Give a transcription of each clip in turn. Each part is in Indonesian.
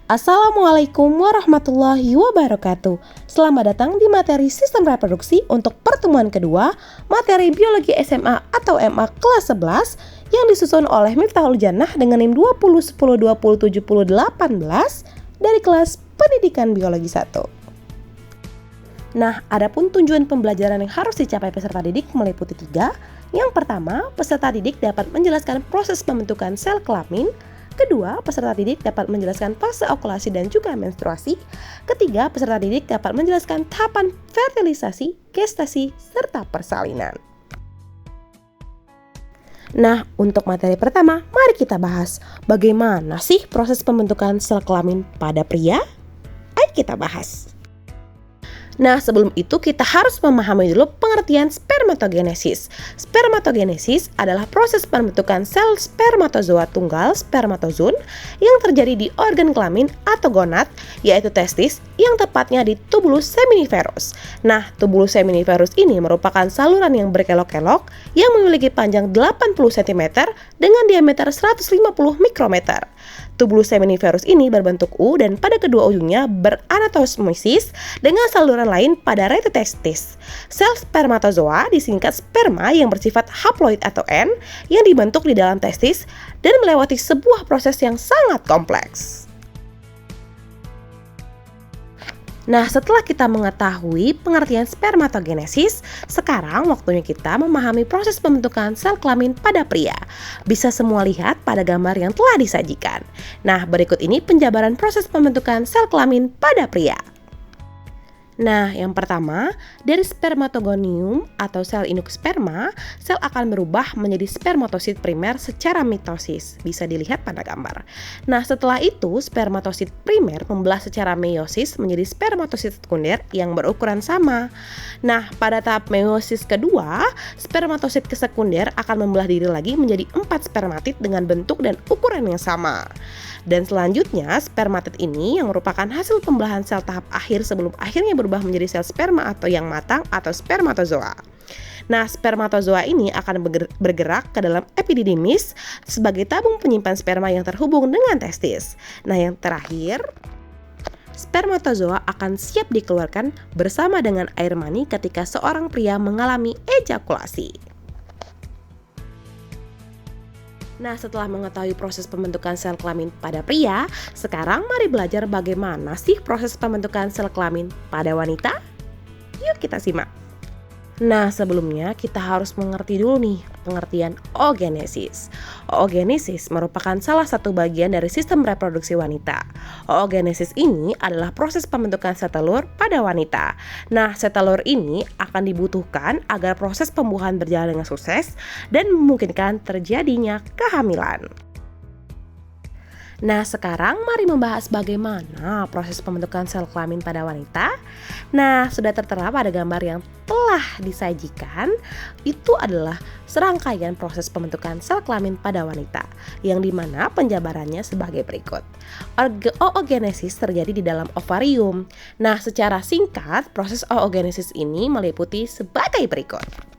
Assalamualaikum warahmatullahi wabarakatuh. Selamat datang di materi sistem reproduksi untuk pertemuan kedua materi biologi SMA atau MA kelas 11 yang disusun oleh Miftahul Jannah dengan NIM 2010207018 dari kelas Pendidikan Biologi 1. Nah, adapun tujuan pembelajaran yang harus dicapai peserta didik meliputi 3. Yang pertama, peserta didik dapat menjelaskan proses pembentukan sel kelamin. Kedua, peserta didik dapat menjelaskan fase ovulasi dan juga menstruasi. Ketiga, peserta didik dapat menjelaskan tahapan fertilisasi, gestasi, serta persalinan. Nah, untuk materi pertama, mari kita bahas bagaimana sih proses pembentukan sel kelamin pada pria? Ayo kita bahas. Nah, sebelum itu kita harus memahami dulu pengertian spermatogenesis. Spermatogenesis adalah proses pembentukan sel spermatozoa tunggal spermatozoo yang terjadi di organ kelamin atau gonad, yaitu testis, yang tepatnya di tubulus seminiferus. Nah, tubulus seminiferus ini merupakan saluran yang berkelok-kelok yang memiliki panjang 80 cm dengan diameter 150 mikrometer. Tubulus seminiferus ini berbentuk U dan pada kedua ujungnya beranastomoses dengan saluran lain pada rete testis. Sel spermatozoa disingkat sperma yang bersifat haploid atau N yang dibentuk di dalam testis dan melewati sebuah proses yang sangat kompleks. Nah, setelah kita mengetahui pengertian spermatogenesis, sekarang waktunya kita memahami proses pembentukan sel kelamin pada pria. Bisa semua lihat pada gambar yang telah disajikan. Nah, berikut ini penjabaran proses pembentukan sel kelamin pada pria. Nah, yang pertama, dari spermatogonium atau sel induk sperma, sel akan berubah menjadi spermatosit primer secara mitosis. Bisa dilihat pada gambar. Nah, setelah itu, spermatosit primer membelah secara meiosis menjadi spermatosit sekunder yang berukuran sama. Nah, pada tahap meiosis kedua, spermatosit sekunder akan membelah diri lagi menjadi 4 spermatid dengan bentuk dan ukuran yang sama. Dan selanjutnya, spermatid ini yang merupakan hasil pembelahan sel tahap akhir sebelum akhirnya berubah menjadi sel sperma atau yang matang atau spermatozoa. Nah, spermatozoa ini akan bergerak ke dalam epididymis sebagai tabung penyimpan sperma yang terhubung dengan testis. Nah, yang terakhir, spermatozoa akan siap dikeluarkan bersama dengan air mani ketika seorang pria mengalami ejakulasi. Nah, setelah mengetahui proses pembentukan sel kelamin pada pria, sekarang mari belajar bagaimana sih proses pembentukan sel kelamin pada wanita? Yuk kita simak. Nah, sebelumnya kita harus mengerti dulu nih pengertian oogenesis. Oogenesis merupakan salah satu bagian dari sistem reproduksi wanita. Oogenesis ini adalah proses pembentukan sel telur pada wanita. Nah, sel telur ini akan dibutuhkan agar proses pembuahan berjalan dengan sukses dan memungkinkan terjadinya kehamilan. Nah, sekarang mari membahas bagaimana proses pembentukan sel kelamin pada wanita. Nah, sudah tertera pada gambar yang telah disajikan, itu adalah serangkaian proses pembentukan sel kelamin pada wanita, yang dimana penjabarannya sebagai berikut. Oogenesis terjadi di dalam ovarium. Nah, secara singkat, proses oogenesis ini meliputi sebagai berikut.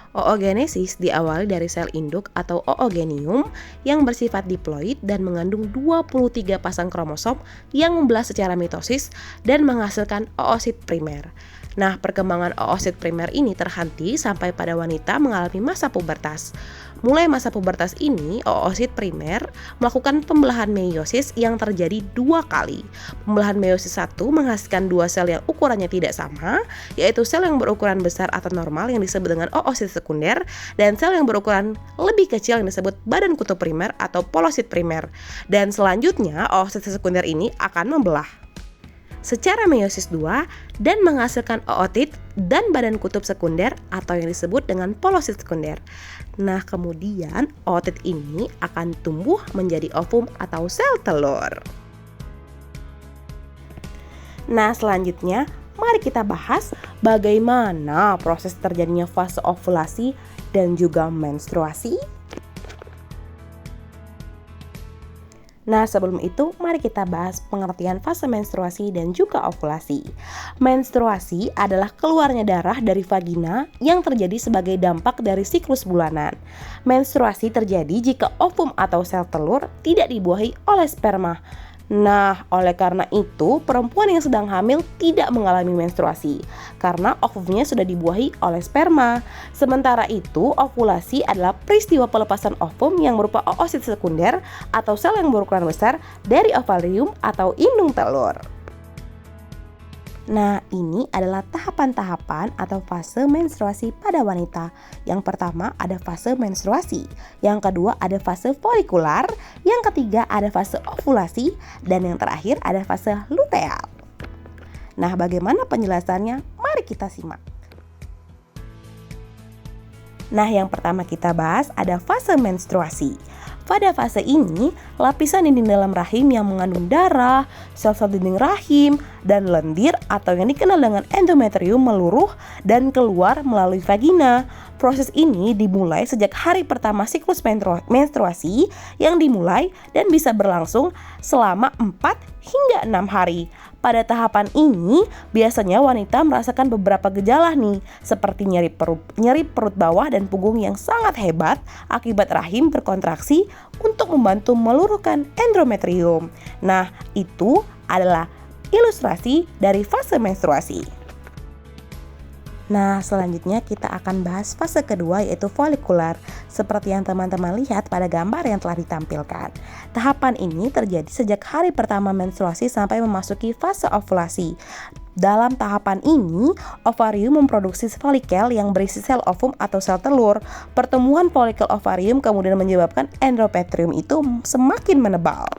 Oogenesis diawali dari sel induk atau oogenium yang bersifat diploid dan mengandung 23 pasang kromosom yang membelah secara mitosis dan menghasilkan oosit primer. Nah, perkembangan oosit primer ini terhenti sampai pada wanita mengalami masa pubertas. Mulai masa pubertas ini, oosit primer melakukan pembelahan meiosis yang terjadi 2 kali. Pembelahan meiosis 1 menghasilkan 2 sel yang ukurannya tidak sama, yaitu sel yang berukuran besar atau normal yang disebut dengan oosit sekunder, dan sel yang berukuran lebih kecil yang disebut badan kutub primer atau polosit primer. Dan selanjutnya, oosit sekunder ini akan membelah secara meiosis 2 dan menghasilkan ootit dan badan kutub sekunder atau yang disebut dengan polosit sekunder. Nah, kemudian ootit ini akan tumbuh menjadi ovum atau sel telur. Nah, selanjutnya mari kita bahas bagaimana proses terjadinya fase ovulasi dan juga menstruasi. Nah, sebelum itu, mari kita bahas pengertian fase menstruasi dan juga ovulasi. Menstruasi adalah keluarnya darah dari vagina yang terjadi sebagai dampak dari siklus bulanan. Menstruasi terjadi jika ovum atau sel telur tidak dibuahi oleh sperma. Nah, oleh karena itu, perempuan yang sedang hamil tidak mengalami menstruasi karena ovumnya sudah dibuahi oleh sperma. Sementara itu, ovulasi adalah peristiwa pelepasan ovum yang berupa oosit sekunder atau sel yang berukuran besar dari ovarium atau indung telur. Nah, ini adalah tahapan-tahapan atau fase menstruasi pada wanita. Yang pertama ada fase menstruasi, yang kedua ada fase folikular, yang ketiga ada fase ovulasi, dan yang terakhir ada fase luteal. Nah, bagaimana penjelasannya? Mari kita simak. Nah, yang pertama kita bahas ada fase menstruasi. Pada fase ini, lapisan dinding dalam rahim yang mengandung darah, sel-sel dinding rahim, dan lendir atau yang dikenal dengan endometrium meluruh dan keluar melalui vagina. Proses ini dimulai sejak hari pertama siklus menstruasi yang dimulai dan bisa berlangsung selama 4 hingga 6 hari. Pada tahapan ini, biasanya wanita merasakan beberapa gejala nih, seperti nyeri perut bawah dan punggung yang sangat hebat akibat rahim berkontraksi untuk membantu meluruhkan endometrium. Nah, itu adalah ilustrasi dari fase menstruasi. Nah, selanjutnya kita akan bahas fase kedua yaitu folikular. Seperti yang teman-teman lihat pada gambar yang telah ditampilkan. Tahapan ini terjadi sejak hari pertama menstruasi sampai memasuki fase ovulasi. Dalam tahapan ini, ovarium memproduksi folikel yang berisi sel ovum atau sel telur. Pertemuan folikel ovarium kemudian menyebabkan endometrium itu semakin menebal.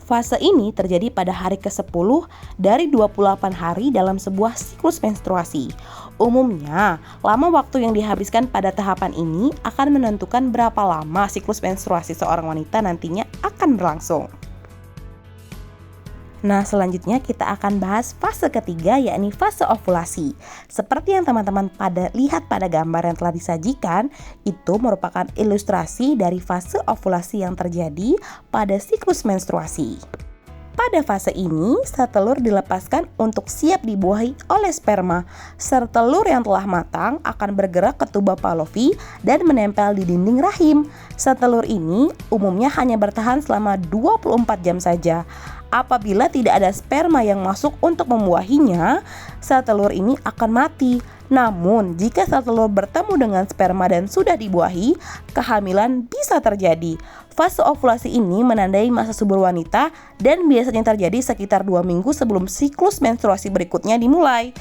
Fase ini terjadi pada hari ke-10 dari 28 hari dalam sebuah siklus menstruasi. Umumnya, lama waktu yang dihabiskan pada tahapan ini akan menentukan berapa lama siklus menstruasi seorang wanita nantinya akan berlangsung. Nah, selanjutnya kita akan bahas fase ketiga yakni fase ovulasi. Seperti yang teman-teman lihat pada gambar yang telah disajikan, itu merupakan ilustrasi dari fase ovulasi yang terjadi pada siklus menstruasi. Pada fase ini, sel telur dilepaskan untuk siap dibuahi oleh sperma. Sel telur yang telah matang akan bergerak ke tuba Pavlovi dan menempel di dinding rahim. Sel telur ini umumnya hanya bertahan selama 24 jam saja. Apabila tidak ada sperma yang masuk untuk membuahinya, sel telur ini akan mati. Namun, jika sel telur bertemu dengan sperma dan sudah dibuahi, kehamilan bisa terjadi. Fase ovulasi ini menandai masa subur wanita dan biasanya terjadi sekitar 2 minggu sebelum siklus menstruasi berikutnya dimulai.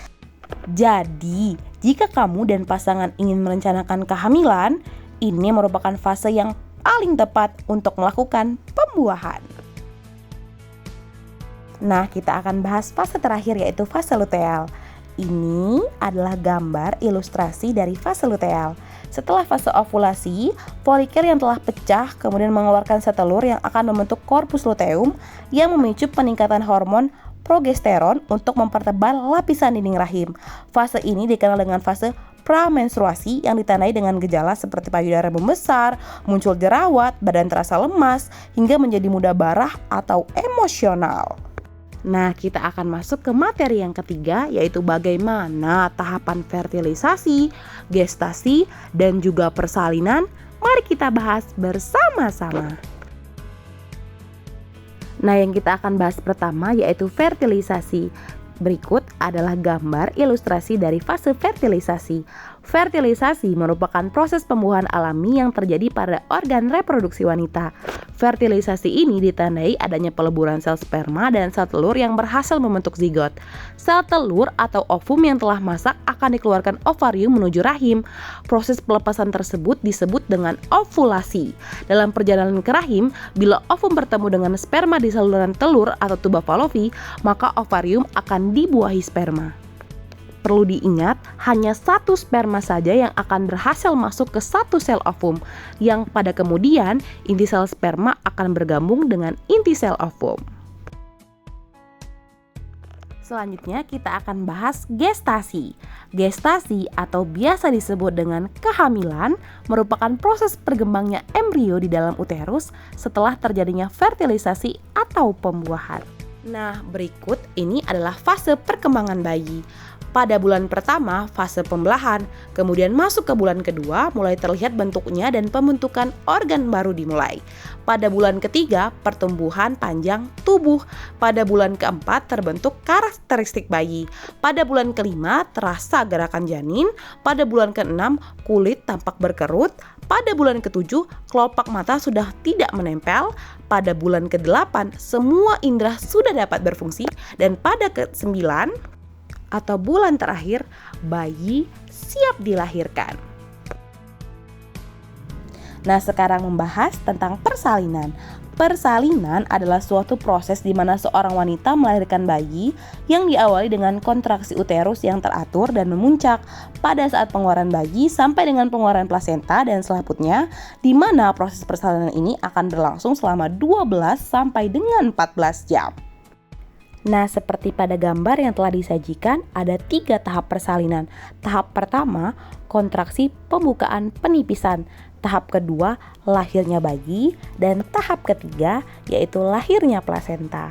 Jadi, jika kamu dan pasangan ingin merencanakan kehamilan, ini merupakan fase yang paling tepat untuk melakukan pembuahan. Nah, kita akan bahas fase terakhir yaitu fase luteal. Ini adalah gambar ilustrasi dari fase luteal. Setelah fase ovulasi, folikel yang telah pecah kemudian mengeluarkan sel telur yang akan membentuk korpus luteum yang memicu peningkatan hormon progesteron untuk mempertebal lapisan dinding rahim. Fase ini dikenal dengan fase pramenstruasi yang ditandai dengan gejala seperti payudara membesar, muncul jerawat, badan terasa lemas, hingga menjadi mudah barah atau emosional. Nah, kita akan masuk ke materi yang ketiga, yaitu bagaimana tahapan fertilisasi, gestasi, dan juga persalinan. Mari kita bahas bersama-sama. Nah, yang kita akan bahas pertama yaitu fertilisasi. Berikut adalah gambar ilustrasi dari fase fertilisasi. Fertilisasi merupakan proses pembuahan alami yang terjadi pada organ reproduksi wanita. Fertilisasi ini ditandai adanya peleburan sel sperma dan sel telur yang berhasil membentuk zigot. Sel telur atau ovum yang telah masak akan dikeluarkan ovarium menuju rahim. Proses pelepasan tersebut disebut dengan ovulasi. Dalam perjalanan ke rahim, bila ovum bertemu dengan sperma di saluran telur atau tuba Pavlovi, maka ovarium akan dibuahi sperma. Perlu diingat, hanya satu sperma saja yang akan berhasil masuk ke satu sel ovum, yang pada kemudian inti sel sperma akan bergabung dengan inti sel ovum. Selanjutnya kita akan bahas gestasi. Gestasi atau biasa disebut dengan kehamilan merupakan proses berkembangnya embrio di dalam uterus setelah terjadinya fertilisasi atau pembuahan. Nah, berikut ini adalah fase perkembangan bayi. Pada bulan pertama, fase pembelahan, kemudian masuk ke bulan kedua, mulai terlihat bentuknya dan pembentukan organ baru dimulai. Pada bulan ketiga, pertumbuhan panjang tubuh. Pada bulan keempat, terbentuk karakteristik bayi. Pada bulan kelima, terasa gerakan janin. Pada bulan keenam, kulit tampak berkerut. Pada bulan ketujuh, kelopak mata sudah tidak menempel. Pada bulan ke-8, semua indera sudah dapat berfungsi. Dan pada ke-9 atau bulan terakhir, bayi siap dilahirkan. Nah, sekarang membahas tentang persalinan. Persalinan adalah suatu proses di mana seorang wanita melahirkan bayi yang diawali dengan kontraksi uterus yang teratur dan memuncak pada saat pengeluaran bayi sampai dengan pengeluaran plasenta dan selanjutnya, di mana proses persalinan ini akan berlangsung selama 12 sampai dengan 14 jam. Nah, seperti pada gambar yang telah disajikan, ada 3 tahap persalinan. Tahap pertama, kontraksi pembukaan penipisan. Tahap kedua, lahirnya bayi. Dan tahap ketiga, yaitu lahirnya plasenta.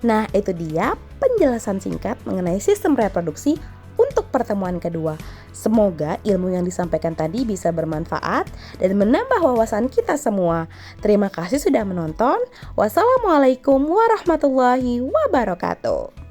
Nah, itu dia penjelasan singkat mengenai sistem reproduksi untuk pertemuan kedua. Semoga ilmu yang disampaikan tadi bisa bermanfaat dan menambah wawasan kita semua. Terima kasih sudah menonton. Wassalamualaikum warahmatullahi wabarakatuh.